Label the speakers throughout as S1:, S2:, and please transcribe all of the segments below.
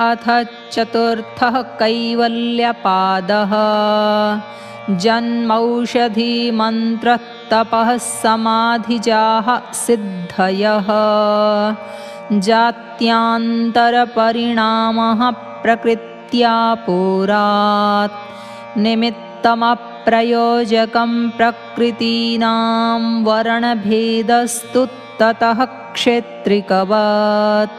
S1: अथ चतुर्थः कैवल्यपादः। जन्मौषधिमन्त्रतपः समाधिजाः सिद्धयः। जात्यान्तरपरिणामः प्रकृत्या पुरात्। निमित्तमप्रयोजकं प्रकृतीनां वर्णभेदस्तु ततः क्षेत्रिकवत्।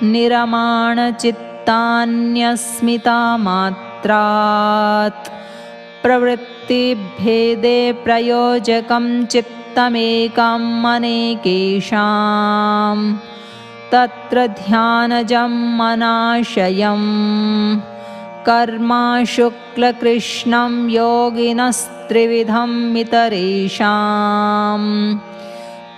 S1: निरमाणचित्तान्यस्मितामात्रात्। प्रवृत्तिभेदे प्रयोजकं चित्तमेकम् अनेकेषां। तत्र ध्यानजं मनाशयम्। कर्मा शुक्लकृष्णं योगिनस्त्रिविधम् इतरेषाम्।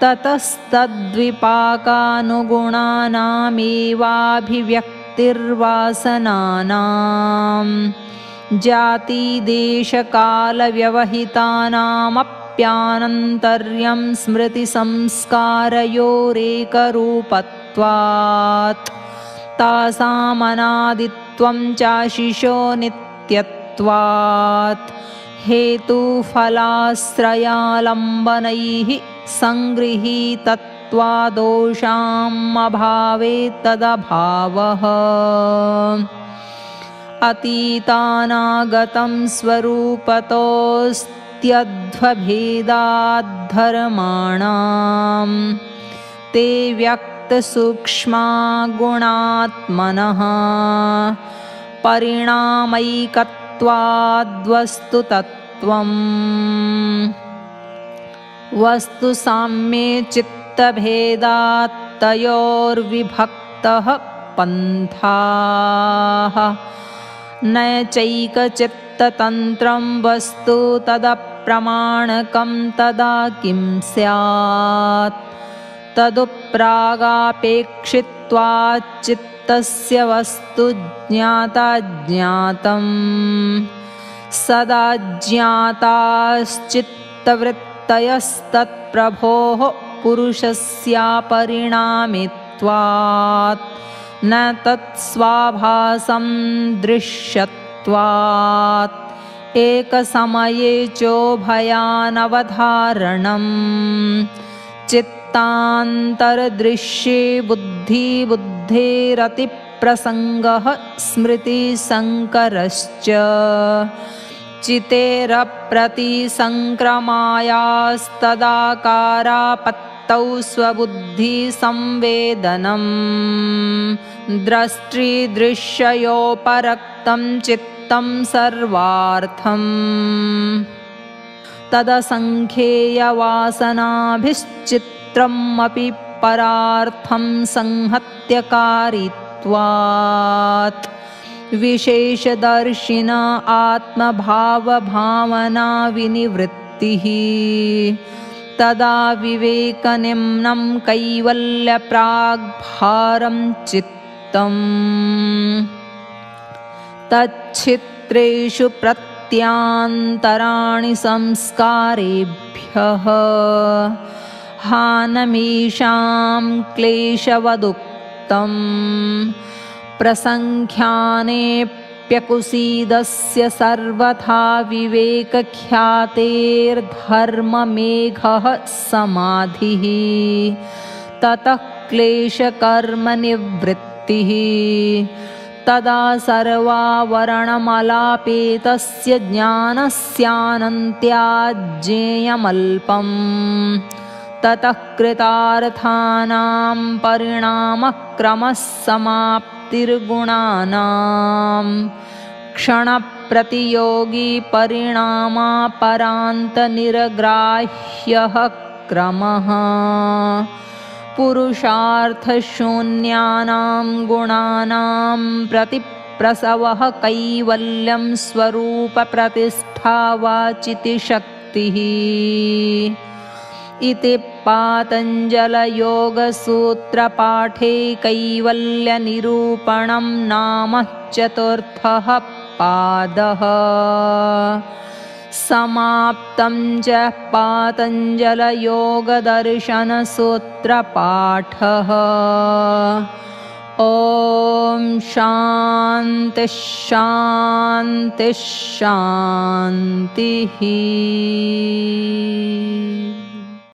S1: ततस्तद्विपाकानुगुणानामेवाभिव्यक्तिर्वासनानां। जातिदेशकालव्यवहितानामप्यानन्तर्यं स्मृतिसंस्कारयोरेकरूपत्वात्। तासामनादित्वं चाशिशो नित्यत्वात्। हेतुफलाश्रयालम्बनैः सङ्गृहीतत्वादोषामभावे तदभावः। अतीतानागतं स्वरूपतोऽस्त्यध्वभेदाद्धर्माणां। ते व्यक्तसूक्ष्मा गुणात्मनः। परिणामैकत्वाद्वस्तुतत्त्वम्। वस्तुसाम्ये चित्तभेदात् तयोर्विभक्तः पन्थाः। न चैकचित्ततन्त्रं वस्तु तदप्रमाणकं तदा किं स्यात्। तदुप्रागापेक्षित्वाच्चित्तस्य वस्तु ज्ञाताज्ञातम्। सदा ज्ञाताश्चित्तवृत्तयस्तत्प्रभोः पुरुषस्यापरिणामित्वात्। न तत्स्वाभासं दृश्यत्वात्। एकसमये चोभयानवधारणम्। चित्तान्तरदृश्ये बुद्धिबुद्धेरतिप्रसङ्गः स्मृतिसङ्करश्च। चितेरप्रतिसङ्क्रमायास्तदाकारापत्तौ स्वबुद्धिसंवेदनम्। दृष्टिदृश्ययोपरक्तं चित्तं सर्वार्थम्। तदसङ्ख्येयवासनाभिश्चित्रमपि परार्थं संहत्यकारित्वात्। विशेषदर्शिन आत्मभावभावना विनिवृत्तिः। तदा विवेकनिम्नं कैवल्यप्राग्भारं चित्तम्। तच्छित्रेषु प्रत्यान्तराणि संस्कारेभ्यः। हानमीषां क्लेशवदुक्तम्। प्रसङ्ख्यानेऽप्यकुसीदस्य सर्वथा विवेकख्यातेर्धर्ममेघः समाधिः। ततः क्लेशकर्मनिवृत्तिः। तदा सर्वावरणमलापेतस्य ज्ञानस्यानन्त्याज्ञेयमल्पम्। ततः कृतार्थानां परिणामक्रमः समाप्तिर्गुणानां। क्षणप्रतियोगी परिणामापरान्तनिरग्राह्यः क्रमः। पुरुषार्थशून्यानां गुणानां प्रतिप्रसवः कैवल्यं स्वरूपप्रतिष्ठावाचिति शक्तिः। इति पातञ्जलयोगसूत्रपाठे कैवल्यनिरूपणं नाम चतुर्थः पादः। समाप्तं च पातञ्जलयोगदर्शनसूत्रपाठः। ॐ ॐ शान्तिः शान्तिः शान्तिः।